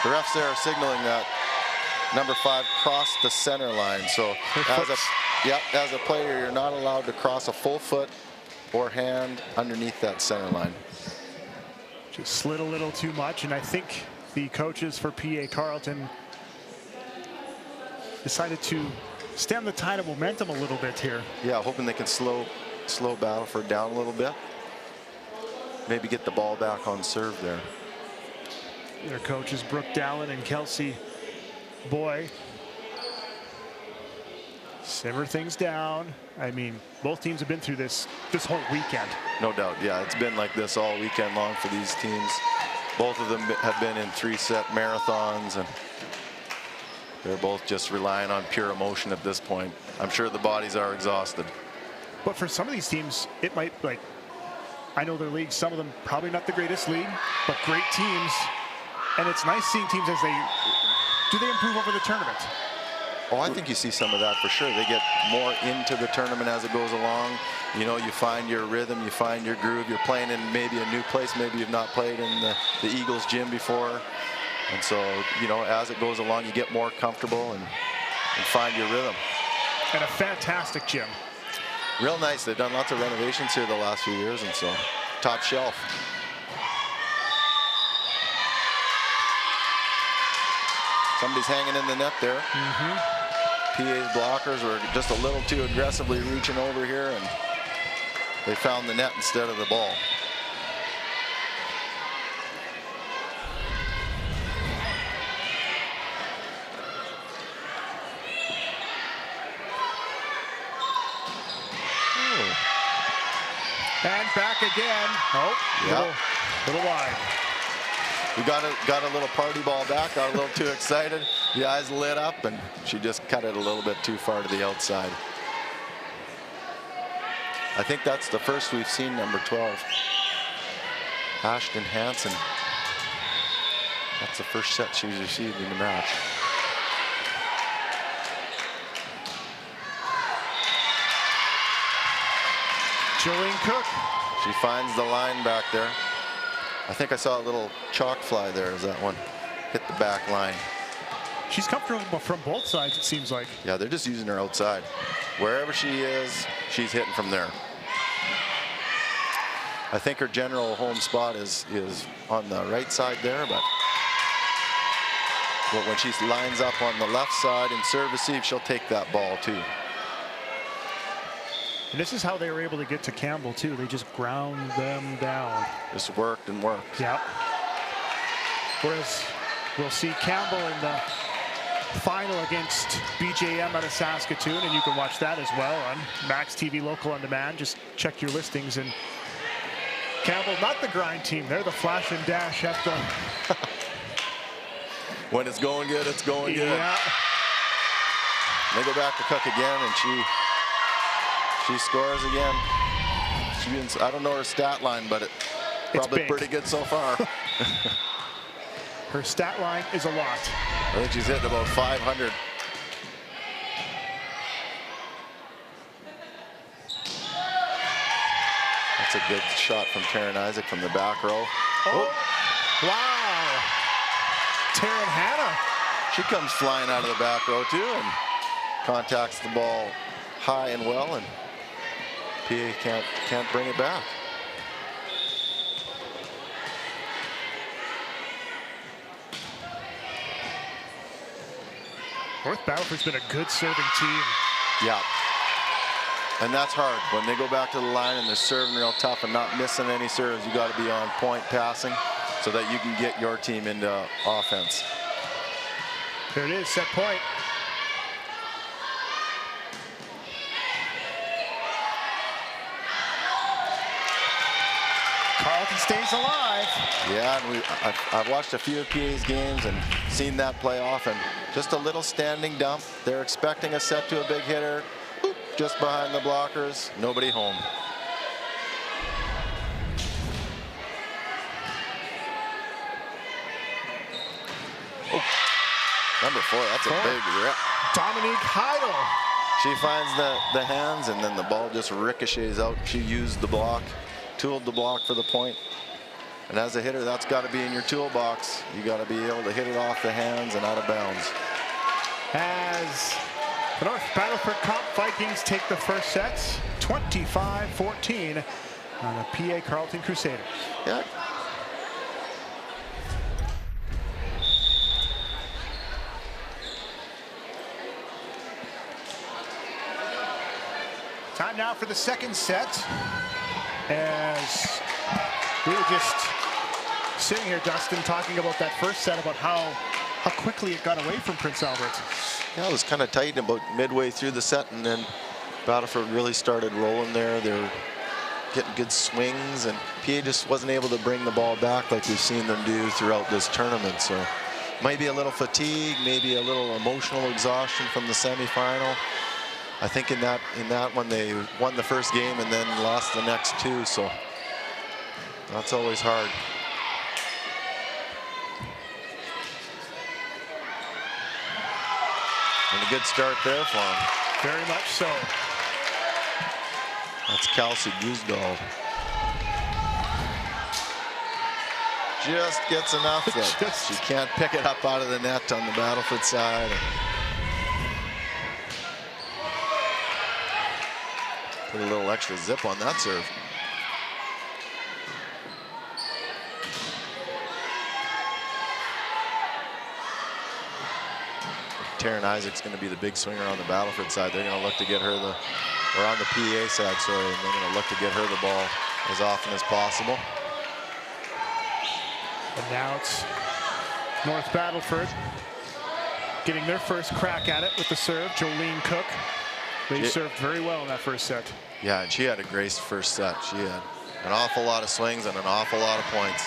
The refs there are signaling that number 5 crossed the center line. So as a player, you're not allowed to cross a full foot or hand underneath that center line. Just slid a little too much, and I think the coaches for PA Carleton decided to stem the tide of momentum a little bit here. Yeah, hoping they can slow Battleford down a little bit. Maybe get the ball back on serve there. Their coaches, Brooke Dallin and Kelsey Boy, simmer things down. I mean, both teams have been through this whole weekend. No doubt, yeah, it's been like this all weekend long for these teams. Both of them have been in 3-set marathons, and they're both just relying on pure emotion at this point. I'm sure the bodies are exhausted. But for some of these teams, it might, like, I know their league, some of them probably not the greatest league, but great teams. And it's nice seeing teams as do they improve over the tournament? Oh, I think you see some of that for sure. They get more into the tournament as it goes along. You know, you find your rhythm, you find your groove. You're playing in maybe a new place. Maybe you've not played in the Eagles gym before. And so, you know, as it goes along, you get more comfortable and find your rhythm. And a fantastic gym. Real nice. They've done lots of renovations here the last few years, and so top shelf. Somebody's hanging in the net there. PA's blockers were just a little too aggressively reaching over here, and they found the net instead of the ball. And back again. Oh, yeah. Little wide. We got a little party ball back, got a little too excited. The eyes lit up, and she just cut it a little bit too far to the outside. I think that's the first we've seen number 12. Ashton Hansen. That's the first set she's received in the match. Jolene Cook. She finds the line back there. I think I saw a little chalk fly there as that one hit the back line. She's comfortable from both sides, it seems like. Yeah, they're just using her outside. Wherever she is, she's hitting from there. I think her general home spot is on the right side there, but when she lines up on the left side and serve receive, she'll take that ball too. And this is how they were able to get to Campbell too. They just ground them down. Just worked and worked. Yeah. Whereas we'll see Campbell in the final against BJM out of Saskatoon, and you can watch that as well on Max TV Local on Demand. Just check your listings. And Campbell, not the grind team. They're the flash and dash at the... When it's going good, it's going good. Yeah. They go back to Cook again, and she scores again. I don't know her stat line, but it's probably pretty good so far. Her stat line is a lot. I think she's hitting about 500. That's a good shot from Taryn Isaac from the back row. Oh, wow. Taryn Hanna. She comes flying out of the back row too and contacts the ball high and well, and PA can't bring it back. North Battleford's been a good serving team. Yeah. And that's hard. When they go back to the line and they're serving real tough and not missing any serves, you got to be on point passing so that you can get your team into offense. There it is, set point. Carleton stays alive. Yeah, and I've watched a few of PA's games and seen that play off, and just a little standing dump. They're expecting a set to a big hitter. Boop, just behind the blockers, nobody home. Oh, number 4, that's a big rip. Dominique Heidel. She finds the hands, and then the ball just ricochets out. She used the block, tooled the block for the point. And as a hitter, that's got to be in your toolbox. You got to be able to hit it off the hands and out of bounds. As the North Battleford Comp Vikings take the first sets, 25-14 on the PA Carleton Crusaders. Yeah. Time now for the second set. As we were just sitting here, Dustin, talking about that first set, about how quickly it got away from Prince Albert. Yeah, it was kind of tight about midway through the set, and then Battleford really started rolling there. They were getting good swings, and PA just wasn't able to bring the ball back like we've seen them do throughout this tournament. So maybe a little fatigue, maybe a little emotional exhaustion from the semifinal. I think in that one they won the first game and then lost the next two, so that's always hard. And a good start there for him. Very much so. That's Kelsey Guzdahl. Just gets enough that she can't pick it up out of the net on the Battleford side. Put a little extra zip on that serve. Taryn Isaac's going to be the big swinger on the Battleford side. They're going to look to get her or on the PA side, sorry, and they're going to look to get her the ball as often as possible. And now it's North Battleford getting their first crack at it with the serve. Jolene Cook. They served very well in that first set. Yeah, and she had a great first set. She had an awful lot of swings and an awful lot of points.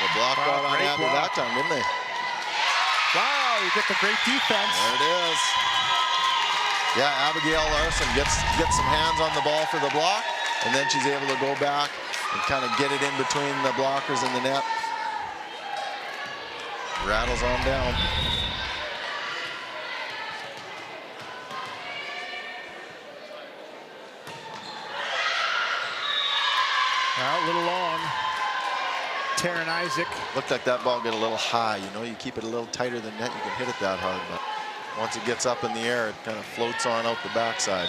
The block got on Abby that time, didn't they? Wow, you get the great defense. There it is. Yeah, Abigail Larson gets some hands on the ball for the block, and then she's able to go back and kind of get it in between the blockers and the net. Rattles on down. Well, a little long. Taryn Isaac. Looked like that ball got a little high. You know, you keep it a little tighter than net, you can hit it that hard, but once it gets up in the air, it kind of floats on out the backside.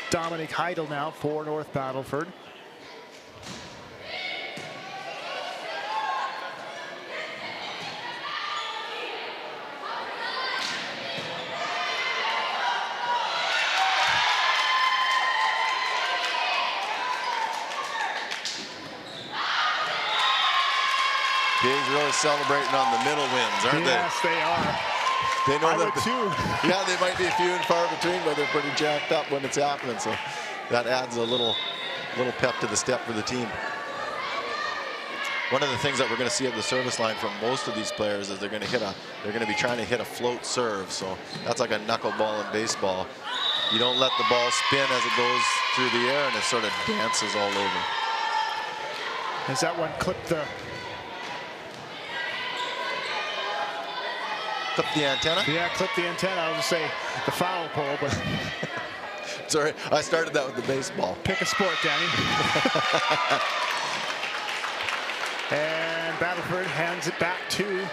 Dominic Heidel now for North Battleford. Pigs really celebrating on the middle wins, aren't they? Yes, they are. They know I that would too. Yeah, they might be few and far between, but they're pretty jacked up when it's happening. So that adds a little pep to the step for the team. One of the things that we're going to see at the service line from most of these players is they're going to be trying to hit a float serve. So that's like a knuckleball in baseball. You don't let the ball spin as it goes through the air, and it sort of dances all over. As that one clipped the antenna? Yeah, clip the antenna. I was going to say the foul pole, but sorry, I started that with the baseball. Pick a sport, Danny. And Battleford hands it back to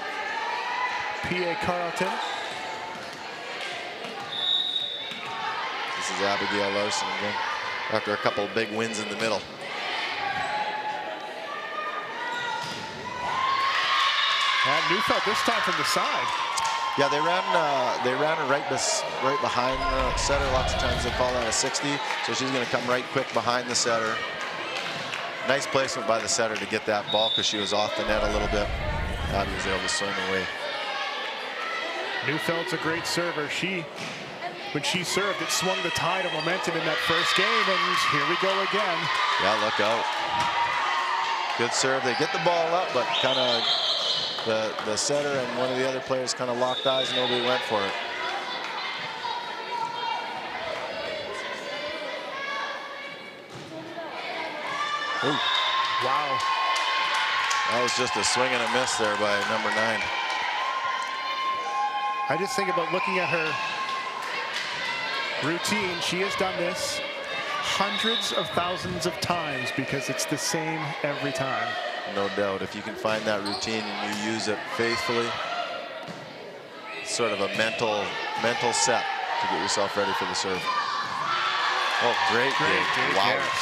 PA Carleton. This is Abigail Larson again, after a couple of big wins in the middle. And Neufeld this time from the side. Yeah, they ran her right behind the setter. Lots of times they call that a 60. So she's going to come right quick behind the setter. Nice placement by the setter to get that ball because she was off the net a little bit. Abby was able to swing away. Neufeld's a great server. When she served, it swung the tide of momentum in that first game, and here we go again. Yeah, look out. Good serve. They get the ball up, but kind of the setter and one of the other players kind of locked eyes. Nobody went for it. Ooh. Wow. That was just a swing and a miss there by number 9. I just think about looking at her routine. She has done this hundreds of thousands of times because it's the same every time. No doubt. If you can find that routine and you use it faithfully, it's sort of a mental set to get yourself ready for the serve. Oh, great Gage. Wow. Yes.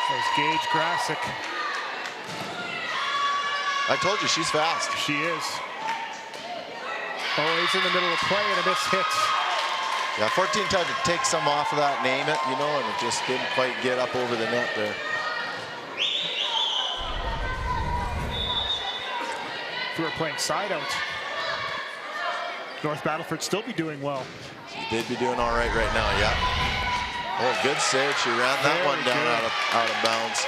There's Gage Grasick. I told you, she's fast. She is. Oh, he's in the middle of play and a miss hit. Yeah, 14 tried to take some off of that, name it, you know, and it just didn't quite get up over the net there. If we were playing side out, North Battleford still be doing well. They'd be doing all right now, yeah. Oh, good save. She ran that one down out of bounds.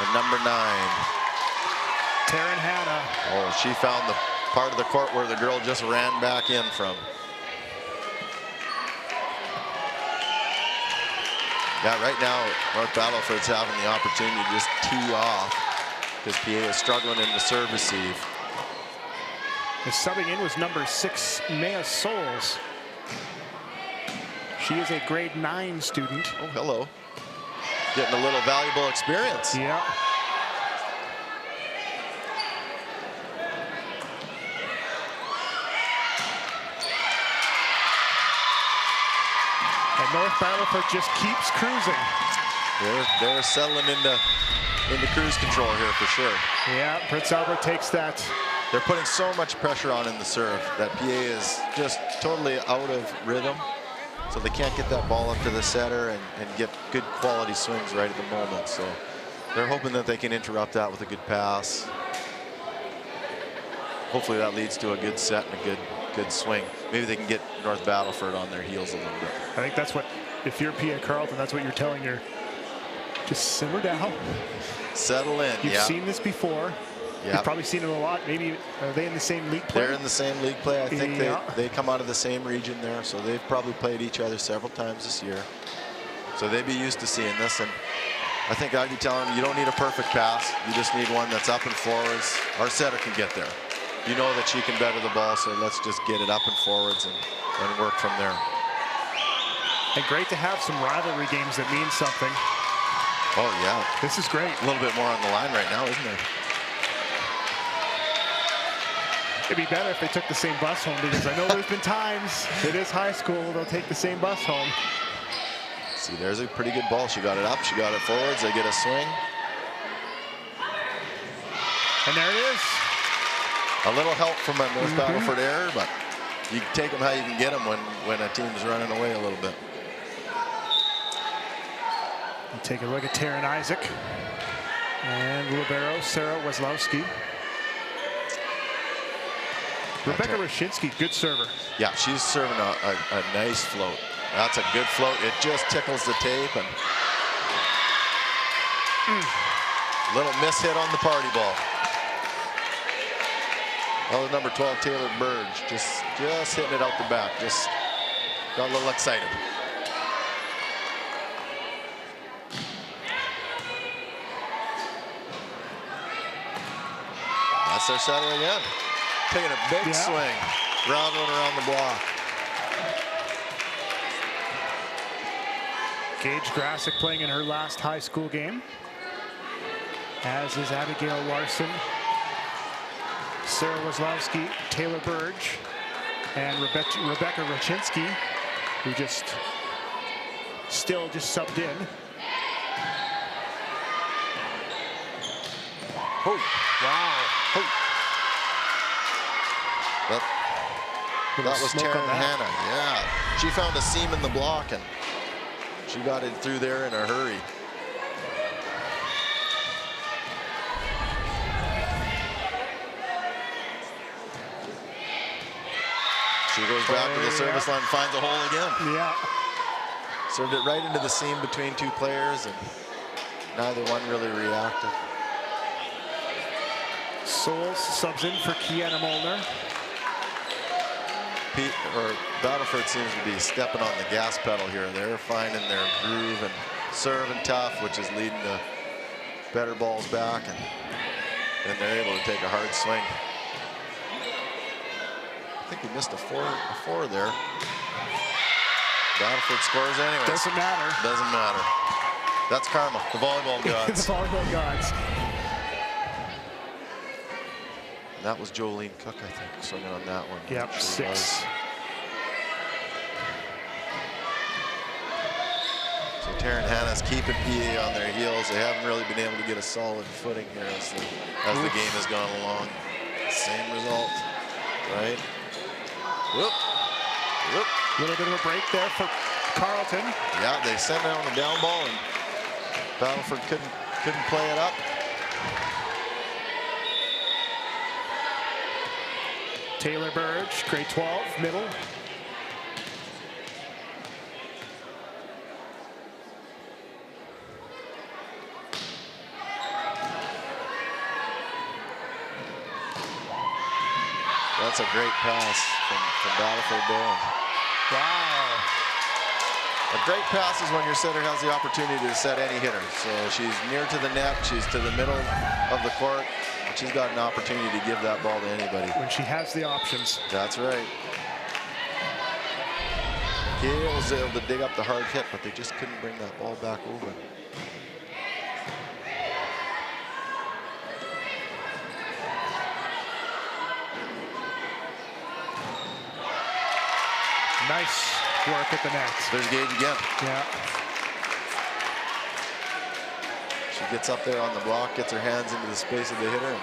And number 9. Taryn Hanna. Oh, she found the part of the court where the girl just ran back in from. Yeah, right now, North Battleford's having the opportunity to just tee off because PA is struggling in the serve receive. The subbing in was number 6, Maya Souls. She is a grade 9 student. Oh, hello. Getting a little valuable experience. Yeah. And North Battleford just keeps cruising. They're settling into cruise control here for sure. Yeah, Prince Albert takes that. They're putting so much pressure on in the serve that PA is just totally out of rhythm. So they can't get that ball up to the setter and get good quality swings right at the moment. So they're hoping that they can interrupt that with a good pass. Hopefully that leads to a good set and a good swing. Maybe they can get North Battleford on their heels a little bit. I think that's what, if you're PA Carleton, that's what you're telling her. Just simmer down. Settle in. You've seen this before. Yep. You've probably seen it a lot. Maybe are they in the same league play? They're in the same league play. I think they come out of the same region there, so they've probably played each other several times this year. So they'd be used to seeing this, and I think I'd be telling them you don't need a perfect pass. You just need one that's up and forwards. Our setter can get there. You know that she can better the ball, so let's just get it up and forwards and work from there. And great to have some rivalry games that mean something. Oh, yeah. This is great. A little bit more on the line right now, isn't there? It'd be better if they took the same bus home, because I know there's been times, it is high school, they'll take the same bus home. See, there's a pretty good ball. She got it up, she got it forwards, they get a swing. And there it is. A little help from a North Battleford error, but you can take them how you can get them when a team's running away a little bit. We'll take a look at Taryn Isaac and libero Sarah Weslowski. Rebecca Roshinsky, good server. Yeah, she's serving a nice float. That's a good float. It just tickles the tape, and little miss hit on the party ball. That was number 12, Taylor Burge, just hitting it out the back. Just got a little excited. That's their setter again. Taking a big swing, round one around the block. Gage Grasick playing in her last high school game, as is Abigail Larson, Sarah Weslowski, Taylor Burge, and Rebecca Roshinsky, who still subbed in. Oh, wow. Oh. That was Taryn Hanna, yeah. She found a seam in the block, and she got it through there in a hurry. She goes back to the service line, finds a hole again. Yeah. Served it right into the seam between two players, and neither one really reacted. Souls subs in for Kiana Molnar. Battleford seems to be stepping on the gas pedal here. They're finding their groove and serving tough, which is leading to better balls back, and then they're able to take a hard swing. I think we missed a four there. Battleford scores anyway. Doesn't matter. Doesn't matter. That's karma. The volleyball gods. The volleyball gods. That was Jolene Cook, I think, swinging on that one. Yep, 6. So Taryn Hanna's keeping PA on their heels. They haven't really been able to get a solid footing here as the game has gone along. Same result, right? Whoop. Whoop. A little bit of a break there for Carleton. Yeah, they sent it on the down ball, and Battleford couldn't play it up. Taylor Burge, grade 12, middle. That's a great pass from Battleford there. Wow. A great pass is when your setter has the opportunity to set any hitter. So she's near to the net, she's to the middle of the court, and she's got an opportunity to give that ball to anybody. When she has the options. That's right. Gail was able to dig up the hard hit, but they just couldn't bring that ball back over. Nice work at the net. There's Gage again. Yeah. She gets up there on the block, gets her hands into the space of the hitter, and